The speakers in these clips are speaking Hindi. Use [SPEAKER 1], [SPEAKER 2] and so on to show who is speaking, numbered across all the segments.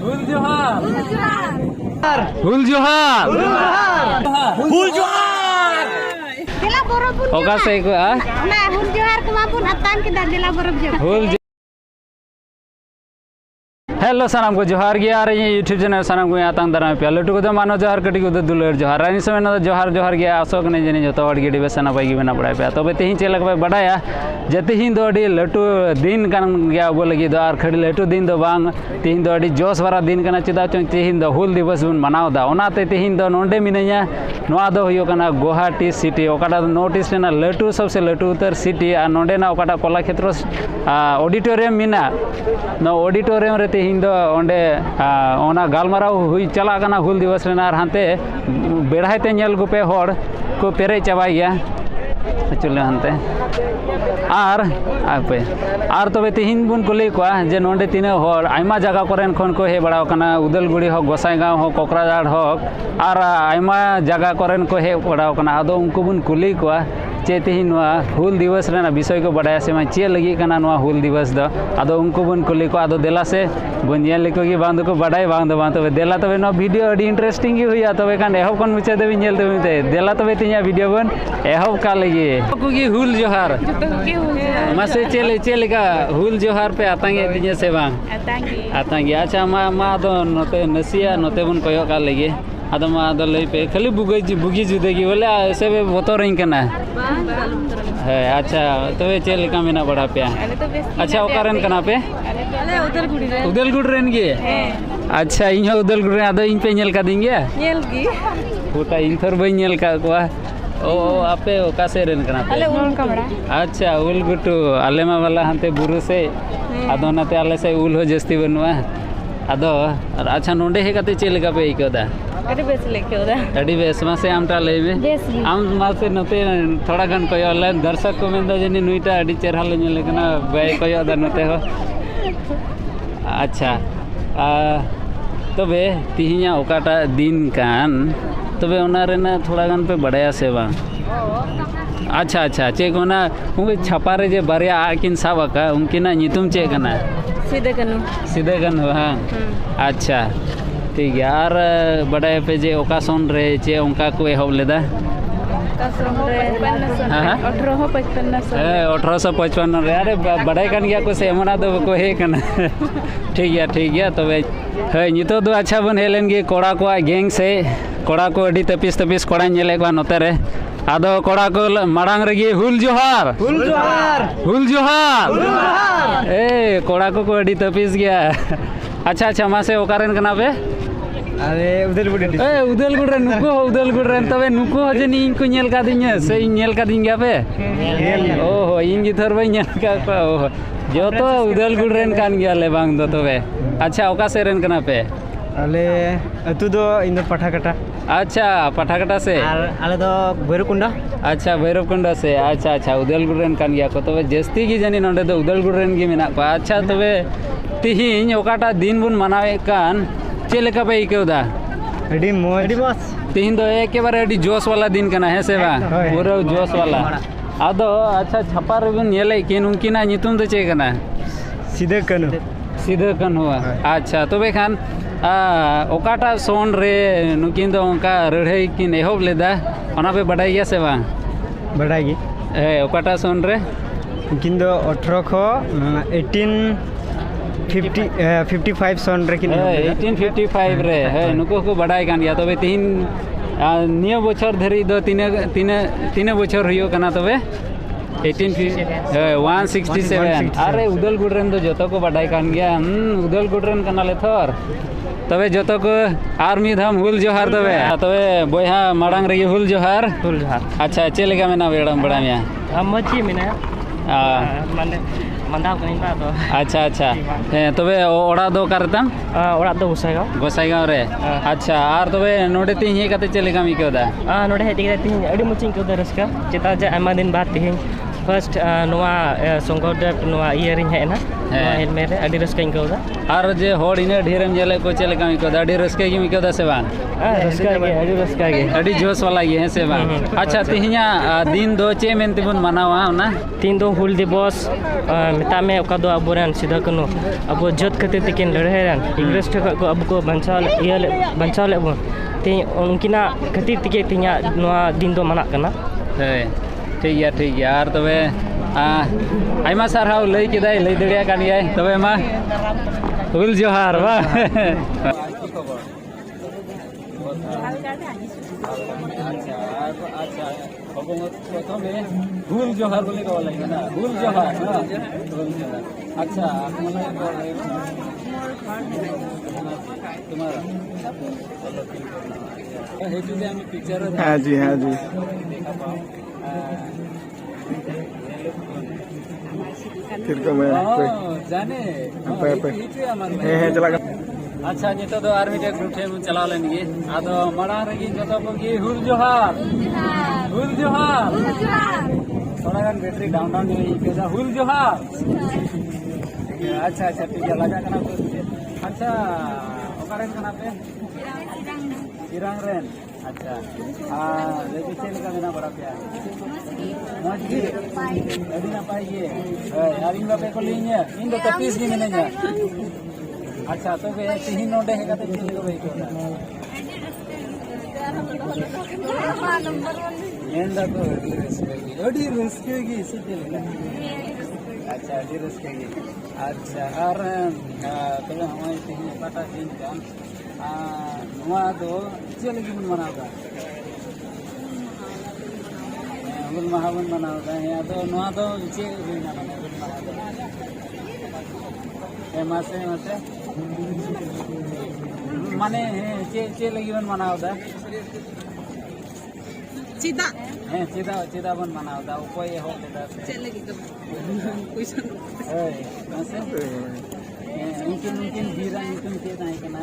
[SPEAKER 1] हुल जोहार
[SPEAKER 2] हुल जोहार
[SPEAKER 1] हुल जोहार
[SPEAKER 3] Dila borobun
[SPEAKER 2] ओका से को आ
[SPEAKER 3] Nah, hul johar kemapun atan kita dila borob juga.
[SPEAKER 2] हुल हेलो सनम को जोहार गया आ रही है यूट्यूब चैनल सनम को यहाँ तंग दरा पे लटू को तो मानो जोहार कटी को तो दुलर जोहार रानी समय ना जोहार जोहार गया आसोक नहीं जनी जो तो और गिड़ी बेसना पाई की बना पड़ा पे तो बेते ही चलक पे बढ़ाया जते ही दो अड़ी लटू दिन कान गया बोले कि दो आर खड़ी लटू दिन दो बांग तीन दो अड़ी जोश वाला दिन कना चिदा चों तीन दो हुल दिवस बन मनाव दा ओनाते तीन दो नोंडे मिनया नोआ दो हुयो कना गुवाहाटी सिटी ओकाटा नोटिस ना लटू सबसे लटू उत्तर सिटी आ नोंडे ना ओकाटा कोला क्षेत्र ऑडिटोरियम मिना नो ऑडिटोरियम रे तीन दो ओंडे ओना गालमाराव हुई चला कना हुल दिवस रेना हानते बेड़ाइते नेल गुपे होड़ को पेरे चाबा गया चले हानते आर तबे तिहिन बुन कुली को जे नोंडे तीन होड़ आयमा जगह कोरेन खन को हे बड़ा कना उदलगुड़ी हो गोसाईगांव हो कोकराझाड़ हो आर आयमा जगह कोरेन को हे बड़ा कना आदो उनको बुन कुली को चे तिहिन हुल दिवस रेना विषय को बढ़ाया से मैं चे लगी कना नवा हुल दिवस दो आदो उनको बन कुली को आदो देला से बनिया लेको की बांध को बढ़ाई बांध बांध तबे देला तबे नो वीडियो अडी इंटरेस्टिंग ही हुआ तबे कान एहो कन मुचे देबी नेल देबी देला तबे तिया वीडियो बन एहो का लगी को की हुल जोहार मासे चेले का हुल जोहार पे आतांगे तिया से बांग आतांगे अच्छा मा दो नते नसिया नते बन कोयो का लगी आदो मा दो लई पे खाली बुगी जुदेगी बोले ऐसे बे बोतो रही कना है अच्छा तबे चेले का मेना बड़ा पे अच्छा ओकारन कना पे उदलगुड़ रेन गे अच्छा इन उदलगुड़ आदो इन पे नेल का दिंगे
[SPEAKER 3] Nyel gi.
[SPEAKER 2] फुटा इन थर बई नेल का को ओ आपे ओका से रेन कना पे
[SPEAKER 3] Ale ulun kamera.
[SPEAKER 2] अच्छा उल गुटू आलेमा वाला हंते बुरु से आदो नाते आले से उल हो जस्ती बनवा आदो अच्छा नोंडे हे कते चेल का पे इकोदा
[SPEAKER 3] Ada bes leke udah.
[SPEAKER 2] अड़ी बेस मा से आमटा लेबे
[SPEAKER 3] Bes gi.
[SPEAKER 2] आम मा से नते थोड़ा गन कोयो ले दर्शक को मेंदो जनी नुइटा अड़ी चेरहा ले नेल कना बे कोयो दा नते हो अच्छा तबे तिहिया ओकाटा दिन कान तबे ओना रेना थोड़ा गन पे बढ़ाया से बा अच्छा अच्छा चे कोना उनके छापा रे जे बारिया आकिन साबका उनकिना नितुम चे कना
[SPEAKER 3] Sida kanu.
[SPEAKER 2] सीधे गन हां अच्छा ठीक है यार बढ़ाया पे जे ओकासन रे चे उनका को एहब लेदा
[SPEAKER 3] Kasong re. 1855.
[SPEAKER 2] 1855 रे अरे बढ़ाई कन गया को से मना दो को हे कना ठीक है तबे हे नितो दो अच्छा बन हेलन गे कोड़ा को गैंग से कोड़ा को अडी तपिस कोड़ा नेले को नते रे आदो कोड़ा को माड़ांग रगी हुल जोहार ए कोड़ा को अडी तपिस गया अच्छा मासे ओकारन कना पे
[SPEAKER 1] अरे
[SPEAKER 2] उदलगुड़ रे उदलगुड़ रे तबे नुको हजनी इन को नेल का दिnya से नेल का दिन गया पे ओहो इन की थर बई नेल का ओहो जो तो उदलगुड़ रेन कान गया ले बांग दो तबे अच्छा ओका से रेन कना पे
[SPEAKER 1] अले अतु दो इन पठाकटा
[SPEAKER 2] अच्छा पठाकटा से
[SPEAKER 1] आले दो भैरवकुंडा
[SPEAKER 2] अच्छा भैरवकुंडा से अच्छा उदलगुड़ रेन कान गया को तबे जस्ती की जानी नोंडे दो उदलगुड़ रेन गी मेना को अच्छा तबे तिहिन ओकाटा दिन बुन मनावे कान चेलेका पे इकेउदा
[SPEAKER 1] अडी मोज
[SPEAKER 2] तिहिन दो एकेबारे अडी जोश वाला दिन कना है से बा पूरा जोश वाला आदो अच्छा छपा रे बन नेले किन उनकिना नितुम दो चे कना
[SPEAKER 1] सीधे
[SPEAKER 2] कन हुआ अच्छा तबे खान ओकाटा सोन रे नुकिन दो उनका रढ़ई किन एहोब लेदा ओना पे बढ़ाई गया से बा
[SPEAKER 1] बढ़ाई
[SPEAKER 2] ए ओकाटा सोन रे
[SPEAKER 1] किन दो 18 खो 1855 सन रे किन
[SPEAKER 2] 1855 रे है नुको को बढ़ाई कान गया तबे तीन नियो बछर धरी दो तीन बछर हुयो कना तबे 167 अरे उदलगुड़ रेन दो जतो को बढ़ाई कान गया उदलगुड़ रेन कना ले थर तबे जतो को आर मी धाम हुल जोहार तबे बोया माड़ांग रे हुल जोहार अच्छा चेलेका मेना बेड़म बड़ामिया
[SPEAKER 1] मची मेना माने मंदाव कनी बा तो अच्छा हे
[SPEAKER 2] तबे ओड़ा दो करतम
[SPEAKER 1] ओड़ा दो गोसाईगांव
[SPEAKER 2] रे अच्छा आर तबे नोडे तिहि कते चेलेका मी केदा
[SPEAKER 1] नोडे हेती तिहि अडी मुचिं को रस्का चेता जे आमा दिन बाद तिहि फर्स्ट नोआ संगोदेव नोआ इयरिंग है ना नोआ हेलमेट रे अडी रस्का इनका उदा
[SPEAKER 2] और जे होड़ इना ढेरम जेले को चले का इको अडी रस्के की इको से बान
[SPEAKER 1] रस्का गे
[SPEAKER 2] अडी जोश वाला ये है से बान अच्छा तिहिया दिन दो चे मेनते बन मनावा ना
[SPEAKER 1] तीन दो हुल दिवस मेता में ओका दो अबोरन सीधा कनो अबो जत खातिर तकिन लड़ाई रन इंग्लिश को अब को बंचाव ले बन ते उनकिना खातिर तके तिया नोआ दिन दो मना कना
[SPEAKER 2] ठीक है और तबे आयमा सारहाव लई किदाय लई दड़िया कान याय तबे मा हुल जोहार बा हुल जोहार बोले का वाला है ना हुल जोहार अच्छा तुम्हारा पिक्चर
[SPEAKER 4] हाँ जी फिर को मैं
[SPEAKER 2] जाने
[SPEAKER 4] चला
[SPEAKER 2] अच्छा नितो दो आर्मी टे ग्रुप थे चला लेन गे आदो मड़ा रगी जतो को गे हुल जोहार थोड़ा गान बैटरी डाउन हो केदा हुल जोहार अच्छा ठीक है लगा कना अच्छा ओकरे कना पे चिरांग रेन अच्छा लेकिन चेल का बिना बड़ा प्यार मस्ती अभी ना पाएंगे यार इन लोग को लेंगे इन दो 30 दिन में नहीं अच्छा तो वे तीन नोटे है का तो चेल को भाई कोना एंड तो अडी रस्केगी इसे चलेगा अच्छा अडी रस्केगी अच्छा और तो हमारे तीन पता तीन का नवा दो चल की मन मनावगा हुल महावन मनावगा या तो नवा दो चे बिना मना हुल मनावगा मासे माने चे लगी बन मनावदा चिदा बन मनावदा उपाय हो लेदा चे लगी तो पैसा मासे mungkin bira itu kita naik kena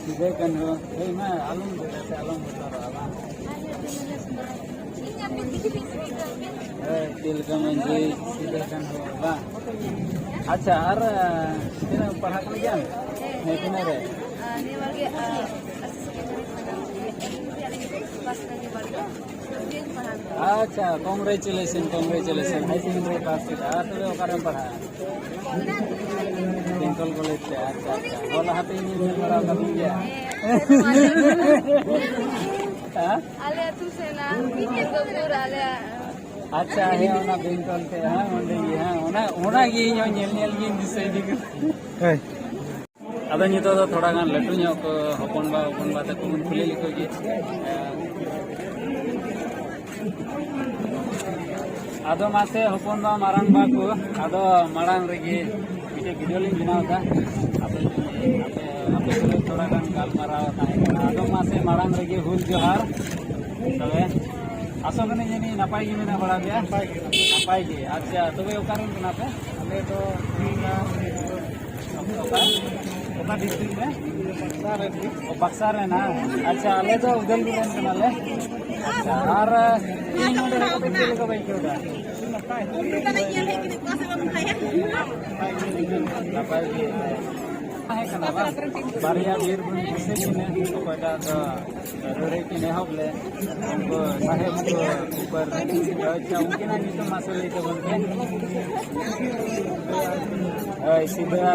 [SPEAKER 2] sudah kan mah alum betul apa til kemenje sudah kan apa अच्छा और कितना पढ़ा कर गया नहीं कितना रे अच्छा कांग्रेचुलेशन हाई सेकेंडरी पास किया तो वे कारण पढ़ा टेंकल कॉलेज से अच्छा बोला हाथे नहीं मिल रहा था क्या
[SPEAKER 3] आले तू से ना मीटिंग को पूरा आले
[SPEAKER 2] अच्छा है ओना बेंकल से हां ओंडे हां ओना गी नेल गी दिसै दिग अबे नितो तो थोड़ा गान लटू ᱧᱚᱜ को हपन बा तक बन खुले लिखो जी आदो मासे हपन बा मारांग बा को आदो मारांग रेगी मिटे वीडियो लिंक बनावता आपे थोड़ा गान गाल माराव ताहे आदो मासे मारांग रेगी हुल जोहार तबे आसो कने जनी नापाय गे मेना बड़ा गया नापाय गे अच्छा तबे ओकारे कना पे अबे तो ओका डिस्ट्रिक्ट में बक्सर है ना अच्छा अले तो उदल गुलन कना ले अच्छा और इन नोडे को पिंजल को भाई केउडा नापाय गे है कना बा बारिया वीर बुन से किने ओकाटा तो रोरे किने होबले उनको साहेब को ऊपर अच्छा उनके ना तो मसले तो बनते सीधा